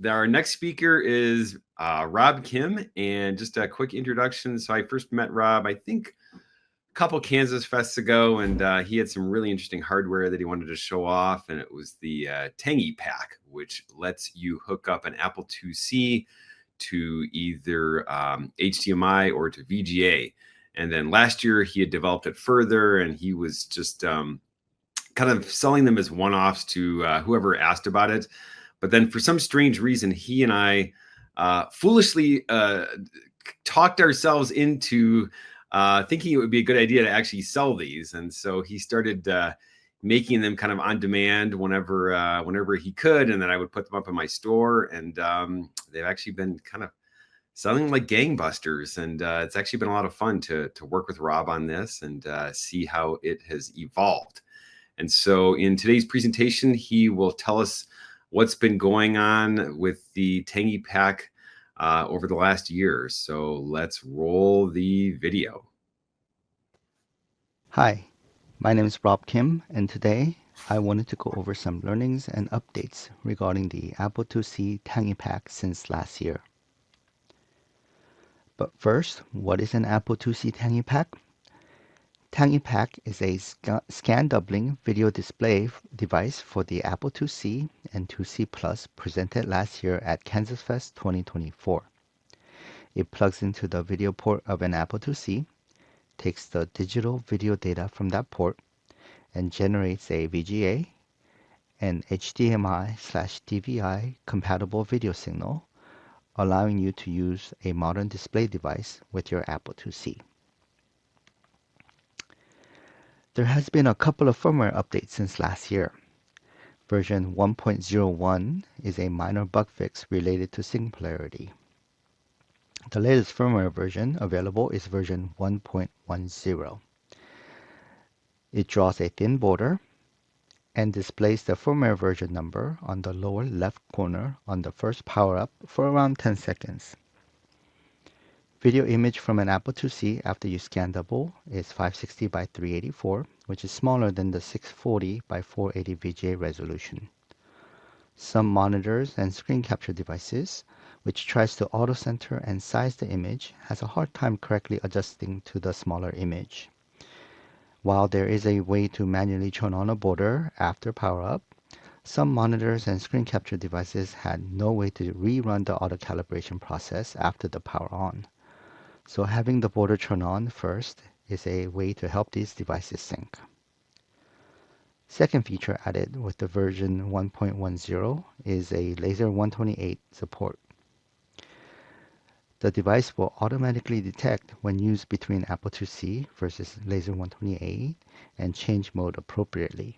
Our next speaker is Rob Kim, and just a quick introduction. So I first met Rob, I think, a couple Kansas Fests ago, and he had some really interesting hardware that he wanted to show off, and it was the Tangy Pack, which lets you hook up an Apple II-C to either HDMI or to VGA. And then last year he had developed it further, and he was just kind of selling them as one-offs to whoever asked about it. But then for some strange reason, he and I foolishly talked ourselves into thinking it would be a good idea to actually sell these. And so he started making them kind of on demand whenever he could. And then I would put them up in my store. And they've actually been kind of selling like gangbusters. And it's actually been a lot of fun to work with Rob on this and see how it has evolved. And so in today's presentation, he will tell us what's been going on with the Tangy Pack over the last year. So let's roll the video. Hi, my name is Rob Kim, and today I wanted to go over some learnings and updates regarding the Apple II-C Tangy Pack since last year. But first, what is an Apple II-C Tangy Pack? Tangy Pack is a scan doubling video display device for the Apple II-C and II-C Plus presented last year at KansasFest 2024. It plugs into the video port of an Apple II-C, takes the digital video data from that port, and generates a VGA and HDMI/DVI compatible video signal, allowing you to use a modern display device with your Apple II-C. There has been a couple of firmware updates since last year. Version 1.01 is a minor bug fix related to signal polarity. The latest firmware version available is version 1.10. It draws a thin border and displays the firmware version number on the lower left corner on the first power-up for around 10 seconds. Video image from an Apple II-C after you scan double is 560 by 384, which is smaller than the 640 by 480 VGA resolution. Some monitors and screen capture devices, which tries to auto-center and size the image, has a hard time correctly adjusting to the smaller image. While there is a way to manually turn on a border after power-up, some monitors and screen capture devices had no way to rerun the auto-calibration process after the power on. So having the border turn on first is a way to help these devices sync. Second feature added with the version 1.10 is a laser 128 support. The device will automatically detect when used between Apple II-C versus laser 128 and change mode appropriately.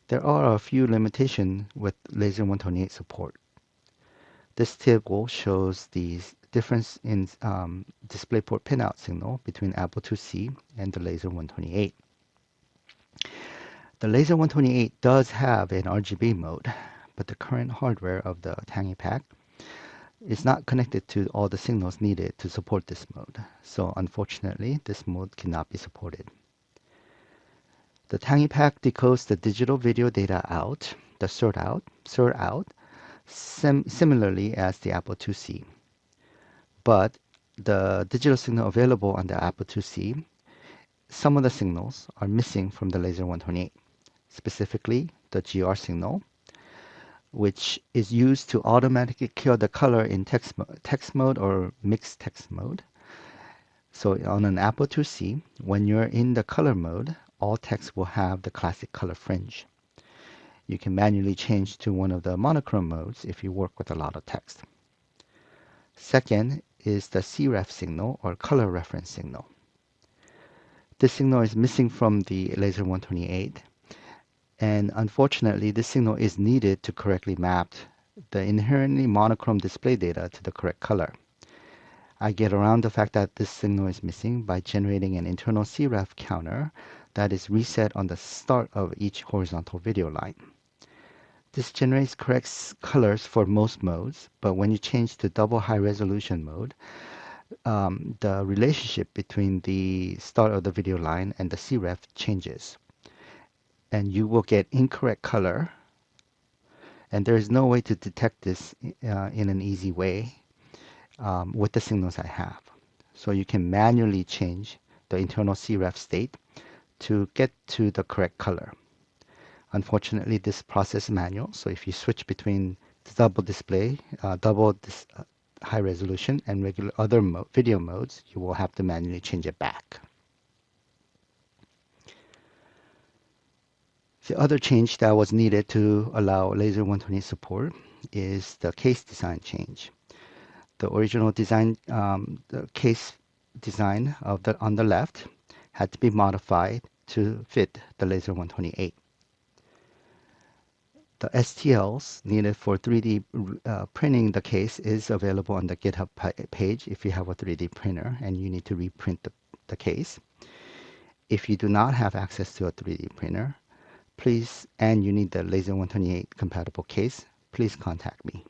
There are a few limitations with laser 128 support. This table shows the difference in DisplayPort pinout signal between Apple II-C and the laser 128. The laser 128 does have an RGB mode, but the current hardware of the Tangy Pack is not connected to all the signals needed to support this mode, so unfortunately this mode cannot be supported. The Tangy Pack decodes the digital video data out, the SIR out, similarly as the Apple II-C. But the digital signal available on the Apple II-C, some of the signals are missing from the laser 128, specifically the GR signal, which is used to automatically kill the color in text mode or mixed text mode. So on an Apple II-C, when you're in the color mode, all text will have the classic color fringe. You can manually change to one of the monochrome modes if you work with a lot of text. Second is the CREF signal or color reference signal. This signal is missing from the laser 128. And unfortunately, this signal is needed to correctly map the inherently monochrome display data to the correct color. I get around the fact that this signal is missing by generating an internal CREF counter that is reset on the start of each horizontal video line. This generates correct colors for most modes, but when you change to double high resolution mode, the relationship between the start of the video line and the CREF changes. And you will get incorrect color And there is no way to detect this in an easy way with the signals I have. So you can manually change the internal CREF state to get to the correct color. Unfortunately, this process is manual, so if you switch between the double display, high resolution and regular other video modes, you will have to manually change it back. The other change that was needed to allow Laser 128 support is the case design change. The original design, the case design on the left had to be modified to fit the Laser 128. The STLs needed for 3D printing the case is available on the GitHub page if you have a 3D printer and you need to reprint the case. If you do not have access to a 3D printer, please, and you need the Laser 128 compatible case, please contact me.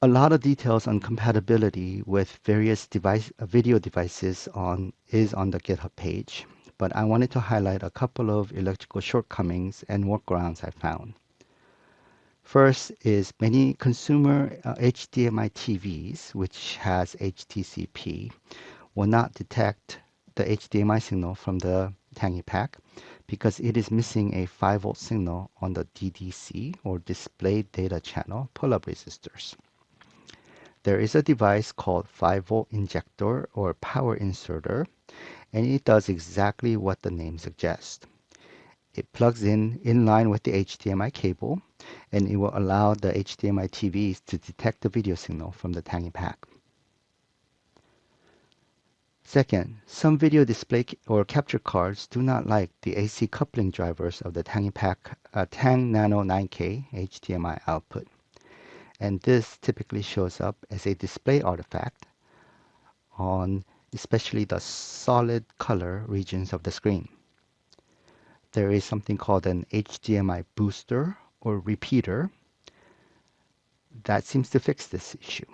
A lot of details on compatibility with various video devices is on the GitHub page, but I wanted to highlight a couple of electrical shortcomings and workarounds I found. First is many consumer HDMI TVs, which has HTCP, will not detect the HDMI signal from the Tangy Pack because it is missing a 5-volt signal on the DDC or display data channel pull-up resistors. There is a device called 5-volt injector or power inserter, and it does exactly what the name suggests. It plugs in line with the HDMI cable, and it will allow the HDMI TVs to detect the video signal from the Tangy Pack. Second, some video display or capture cards do not like the AC coupling drivers of the Tangy Pack Tang Nano 9K HDMI output. And this typically shows up as a display artifact on especially the solid color regions of the screen. There is something called an HDMI booster or repeater that seems to fix this issue.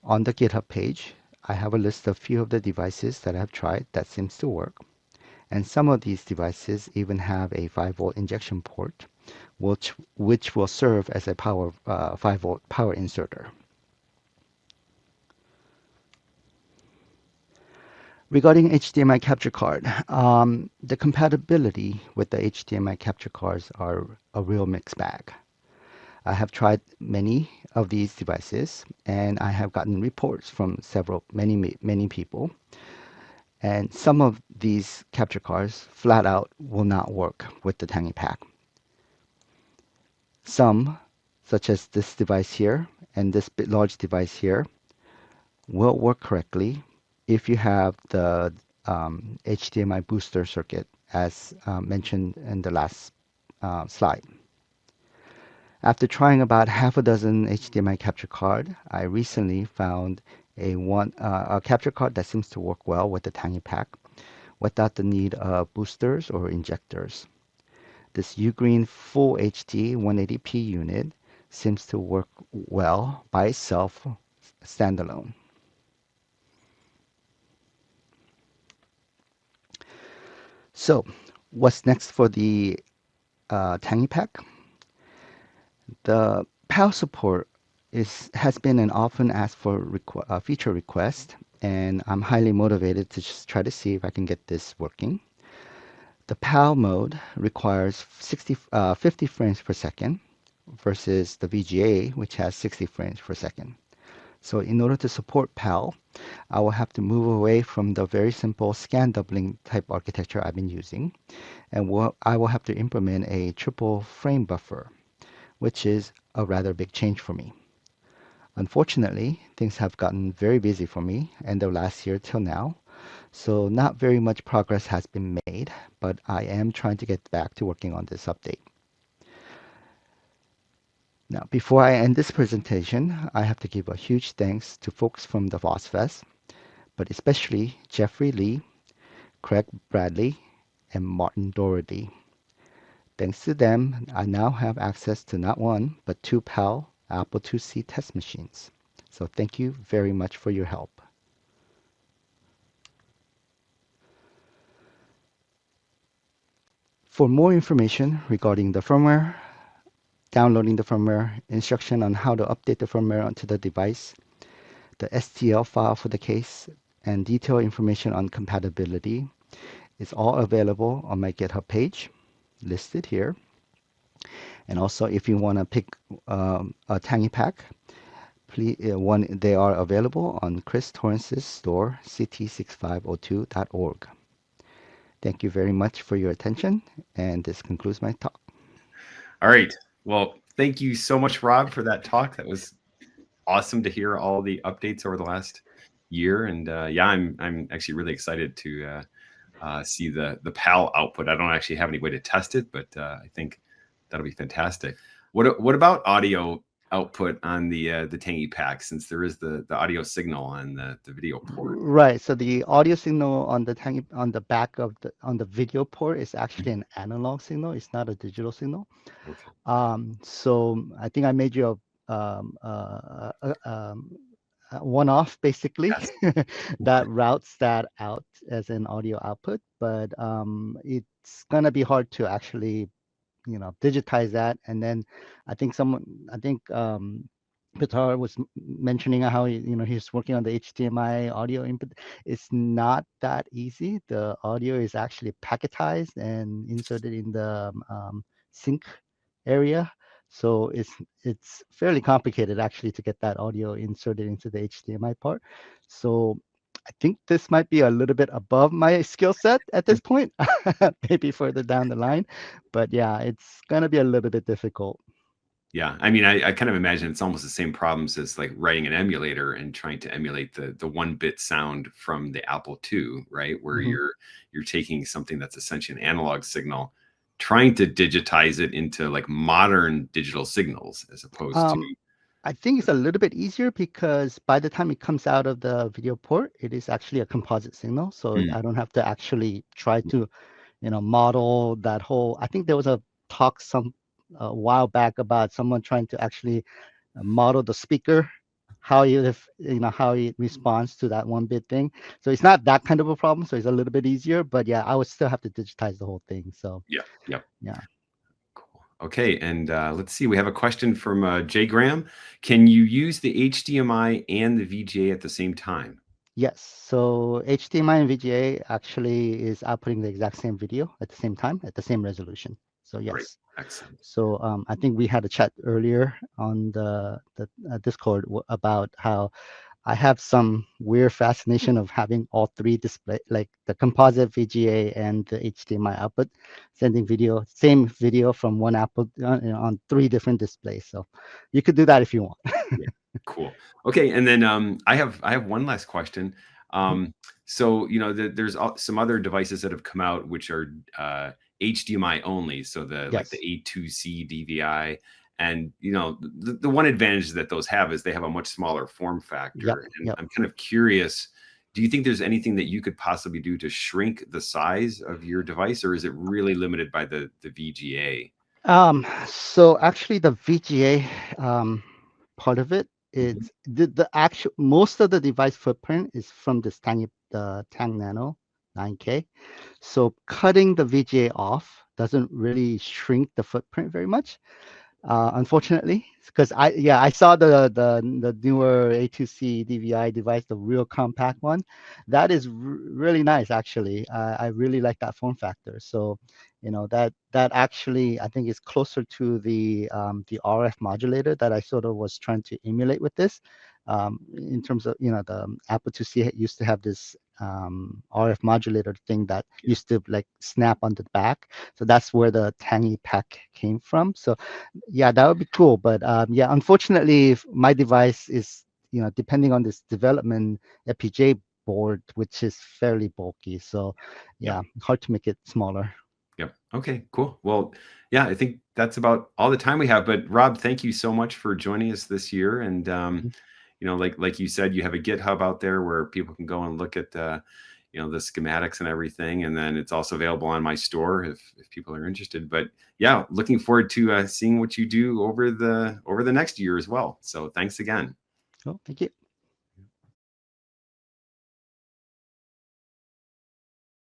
On the GitHub page, I have a list of few of the devices that I've tried that seems to work. And some of these devices even have a 5-volt injection port, which will serve as a 5-volt power inserter. Regarding HDMI capture card, the compatibility with the HDMI capture cards are a real mixed bag. I have tried many of these devices, and I have gotten reports from many people. And some of these capture cards flat out will not work with the Tangy Pack. Some, such as this device here and this large device here, will work correctly if you have the HDMI booster circuit as mentioned in the last slide. After trying about half a dozen HDMI capture card, I recently found a capture card that seems to work well with the Tangy Pack without the need of boosters or injectors. This Ugreen Full HD 180p unit seems to work well by itself standalone. So, what's next for the Tangy Pack? The PAL support has been an often asked for feature request, and I'm highly motivated to just try to see if I can get this working. The PAL mode requires 50 frames per second versus the VGA, which has 60 frames per second. So in order to support PAL, I will have to move away from the very simple scan doubling type architecture I've been using, and I will have to implement a triple frame buffer, which is a rather big change for me. Unfortunately, things have gotten very busy for me end of last year till now, so not very much progress has been made, but I am trying to get back to working on this update. Now, before I end this presentation, I have to give a huge thanks to folks from the FOSSFest, but especially Jeffrey Lee, Craig Bradley, and Martin Doherty. Thanks to them, I now have access to not one, but 2 PAL A2C test machines. So thank you very much for your help. For more information regarding the firmware, downloading the firmware, instruction on how to update the firmware onto the device, the STL file for the case, and detailed information on compatibility is all available on my GitHub page, listed here. And also, if you want to pick a Tangy Pack, please, they are available on Chris Torrance's store, ct6502.org. Thank you very much for your attention, and this concludes my talk. All right. Well, thank you so much, Rob, for that talk. That was awesome to hear all the updates over the last year. And yeah, I'm actually really excited to see the PAL output. I don't actually have any way to test it, but I think that'll be fantastic. What about audio output on the Tangy Pack, since there is the audio signal on the video port? Right. So the audio signal on the back of the video port is actually an analog signal. It's not a digital signal. Okay. So I think I made you a one-off basically Yes. that routes that out as an audio output, but it's gonna be hard to actually digitize that. And then I think Pitar was mentioning how he's working on the HDMI audio input. It's not that easy. The audio is actually packetized and inserted in the sync area, so it's fairly complicated actually to get that audio inserted into the HDMI part. So I think this might be a little bit above my skill set at this point, maybe further down the line. But yeah, it's gonna be a little bit difficult. Yeah, I mean, I kind of imagine it's almost the same problems as like writing an emulator and trying to emulate the 1-bit sound from the Apple II, right? Where Mhm. you're taking something that's essentially an analog signal, trying to digitize it into like modern digital signals as opposed to. I think it's a little bit easier because by the time it comes out of the video port, it is actually a composite signal. So Mm, I don't have to actually try to, model that whole. I think there was a talk some a while back about someone trying to actually model the speaker, how how it responds to that 1-bit thing. So it's not that kind of a problem. So it's a little bit easier. But yeah, I would still have to digitize the whole thing. So yeah, yeah. yeah. Cool. Okay, and let's see. We have a question from Jay Graham. Can you use the HDMI and the VGA at the same time? Yes, so HDMI and VGA actually is outputting the exact same video at the same time, at the same resolution. So Great, yes. excellent. So I think we had a chat earlier on the Discord about how I have some weird fascination of having all three display, like the composite VGA and the HDMI output, sending same video from one output on three different displays. So you could do that if you want. Yeah, cool. Okay, and then I have one last question. So there's some other devices that have come out which are HDMI only, so like the Yes. A2C DVI, and the one advantage that those have is they have a much smaller form Yep. factor. And Yep. I'm kind of curious, do you think there's anything that you could possibly do to shrink the size of your device, or is it really limited by the VGA? So actually the VGA part of it Mhm. is the actual most of the device footprint is from the Tang Nano 9K. So cutting the VGA off doesn't really shrink the footprint very much, unfortunately, because I saw the newer A2C DVI device, the real compact one. That is really nice, actually. I really like that form factor. So, that actually I think is closer to the RF modulator that I sort of was trying to emulate with this. In terms of the Apple II-C used to have this RF modulator thing that Yeah, used to like snap on the back. So that's where the Tangy Pack came from. So yeah, that would be cool. But yeah, unfortunately, if my device is, depending on this development FPGA board, which is fairly bulky. So yeah. yeah, hard to make it smaller. Yep. Okay, cool. Well, yeah, I think that's about all the time we have. But Rob, thank you so much for joining us this year. And like you said, you have a GitHub out there where people can go and look at the schematics and everything. And then it's also available on my store if people are interested. But yeah, looking forward to seeing what you do over the next year as well. So thanks again. Oh, thank you.